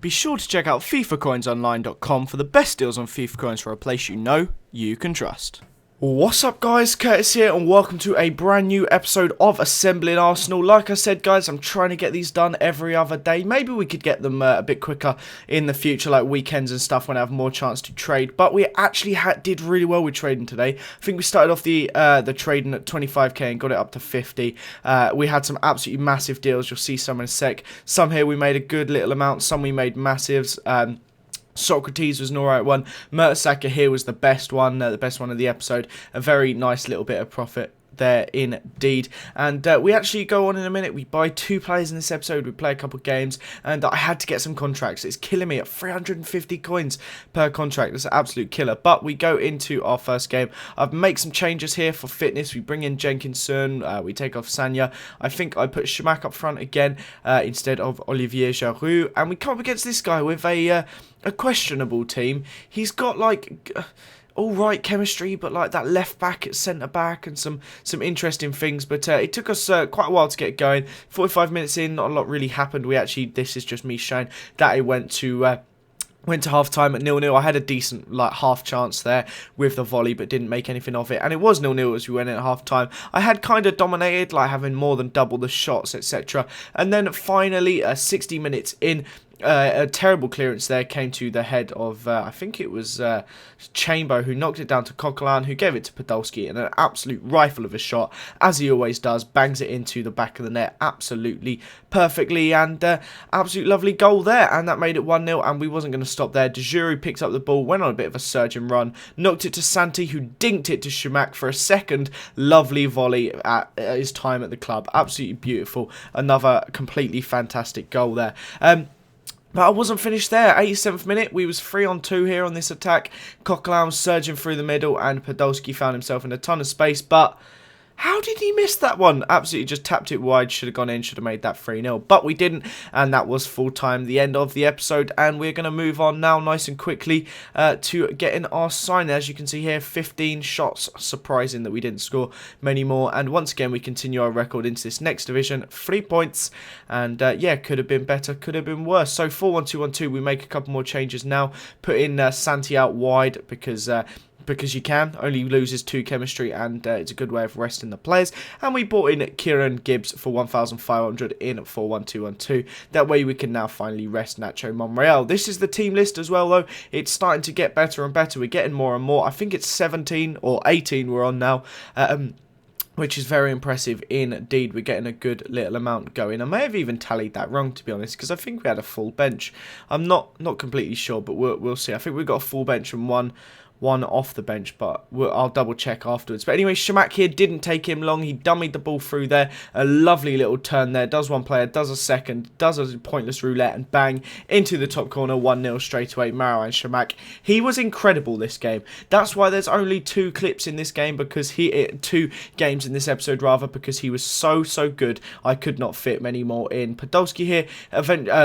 Be sure to check out FIFAcoinsonline.com for the best deals on FIFA coins for a place you know you can trust. What's up guys, Curtis here and welcome to a brand new episode of Assembling Arsenal. Like I said guys, I'm trying to get these done every other day. Maybe we could get them a bit quicker in the future, like weekends and stuff when I have more chance to trade. But we actually did really well with trading today. I think we started off the trading at 25k and got it up to 50. We had some absolutely massive deals, you'll see some in a sec. Some here we made a good little amount, some we made massives. Socrates was an alright one. Mertesacker here was the best one of the episode. A very nice little bit of profit there indeed. And we actually go on in a minute. We buy 2 players in this episode. We play a couple games and I had to get some contracts. It's killing me at 350 coins per contract. That's an absolute killer. But we go into our first game. I've made some changes here for fitness. We bring in Jenkinson. We take off Sanya. I think I put Shamak up front again instead of Olivier Giroud. And we come up against this guy with a questionable team. He's got like alright chemistry, but like that left back at centre back and some interesting things. But it took us quite a while to get going. 45 minutes in, not a lot really happened. This is just me showing that it went to half time at 0-0. I had a decent like half chance there with the volley, but didn't make anything of it. And it was 0-0 as we went in at half time. I had kind of dominated, like having more than double the shots, etc. And then finally, 60 minutes in, a terrible clearance there came to the head of, I think it was Chamber, who knocked it down to Coquelin, who gave it to Podolski, and an absolute rifle of a shot, as he always does, bangs it into the back of the net absolutely perfectly, and absolute lovely goal there, and that made it 1-0, and we wasn't going to stop there. De Jure picked up the ball, went on a bit of a surge and run, knocked it to Santi, who dinked it to Shamak for a second lovely volley at his time at the club. Absolutely beautiful. Another completely fantastic goal there. But I wasn't finished there. 87th minute, we was 3-on-2 here on this attack. Coquelin was surging through the middle and Podolski found himself in a ton of space, but how did he miss that one? Absolutely just tapped it wide, should have gone in, should have made that 3-0. But we didn't, and that was full time, the end of the episode. And we're going to move on now nice and quickly to getting our sign. As you can see here, 15 shots. Surprising that we didn't score many more. And once again, we continue our record into this next division. 3 points. And yeah, could have been better, could have been worse. So 4-1-2-1-2, we make a couple more changes now. Put in Santi out wide because you can, only loses 2 chemistry, and it's a good way of resting the players. And we bought in Kieran Gibbs for 1,500 in 4-1-2-1-2. That way we can now finally rest Nacho Monreal. This is the team list as well though. It's starting to get better and better. We're getting more and more. I think it's 17 or 18 we're on now. Which is very impressive indeed. We're getting a good little amount going. I may have even tallied that wrong, to be honest, because I think we had a full bench. I'm not completely sure, but we'll see. I think we've got a full bench and one off the bench, but I'll double check afterwards. But anyway, Shamak here didn't take him long. He dummied the ball through there. A lovely little turn there. Does one player, does a second, does a pointless roulette, and bang, into the top corner. 1-0 straight away. Marouane Shamak. He was incredible this game. That's why there's only 2 clips in this game, because 2 games in this episode rather, because he was so good. I could not fit many more in. Podolski here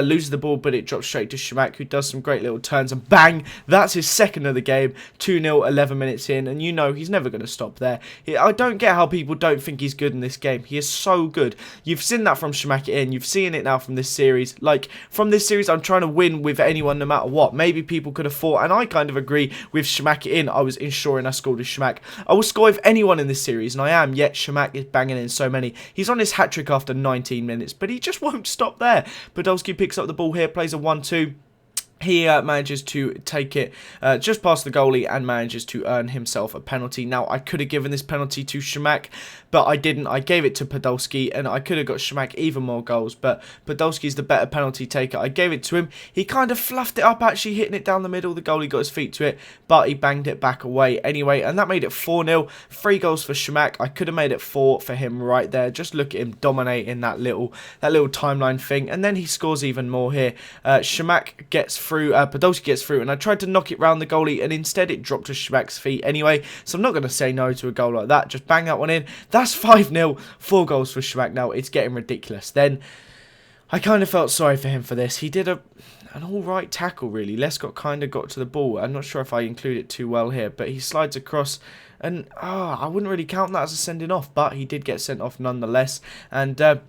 loses the ball, but it drops straight to Shamak, who does some great little turns, and bang, that's his second of the game. 2-0, 11 minutes in, and you know he's never going to stop there. I don't get how people don't think he's good in this game. He is so good. You've seen that from Shamak in. You've seen it now from this series. Like, from this series, I'm trying to win with anyone no matter what. Maybe people could have thought, and I kind of agree with Shamak in. I was ensuring I scored with Shamak. I will score with anyone in this series, and I am, yet Shamak is banging in so many. He's on his hat-trick after 19 minutes, but he just won't stop there. Podolski picks up the ball here, plays a 1-2. He manages to take it just past the goalie and manages to earn himself a penalty. Now, I could have given this penalty to Shamak, but I didn't. I gave it to Podolski, and I could have got Shamak even more goals, but Podolski's the better penalty taker. I gave it to him. He kind of fluffed it up, actually hitting it down the middle. The goalie got his feet to it, but he banged it back away anyway, and that made it 4-0. 3 goals for Shamak. I could have made it 4 for him right there. Just look at him dominating that little timeline thing, and then he scores even more here. Shamak gets through, Podolski gets through, and I tried to knock it round the goalie, and instead it dropped to Shamak's feet anyway, so I'm not going to say no to a goal like that. Just bang that one in. That's 5-0, 4 goals for Shamak now. It's getting ridiculous. Then I kind of felt sorry for him for this. He did an alright tackle, really. Lescott kind of got to the ball. I'm not sure if I include it too well here, but he slides across, and I wouldn't really count that as a sending off, but he did get sent off nonetheless, and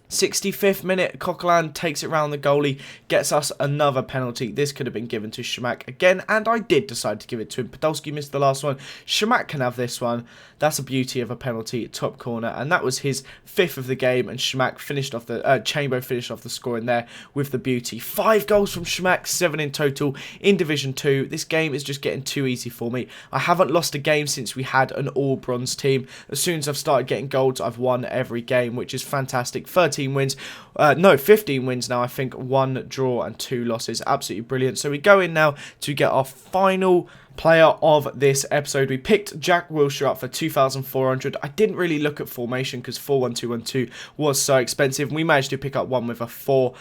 65th minute, Coquelin takes it round the goalie, gets us another penalty. This could have been given to Shamak again, and I did decide to give it to him. Podolski missed the last one. Shamak can have this one. That's a beauty of a penalty, top corner, and that was his 5th of the game, and Shamak finished off the, Chambo finished off the score in there with the beauty. 5 goals from Shamak, 7 in total in Division 2. This game is just getting too easy for me. I haven't lost a game since we had an all-bronze team. As soon as I've started getting golds, I've won every game, which is fantastic. 13 wins, 15 wins now, I think, 1 draw and 2 losses. Absolutely brilliant. So we go in now to get our final player of this episode. We picked Jack Wilshere up for 2,400. I didn't really look at formation because 4-1-2-1-2 was so expensive. We managed to pick up one with a 4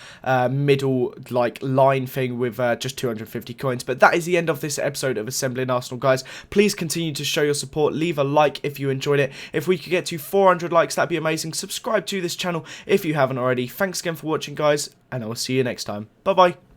middle like line thing with just 250 coins. But that is the end of this episode of Assembling Arsenal, guys. Please continue to show your support. Leave a like if you enjoyed it. If we could get to 400 likes, that'd be amazing. Subscribe to this channel if you haven't already. Thanks again for watching, guys, and I will see you next time. Bye bye.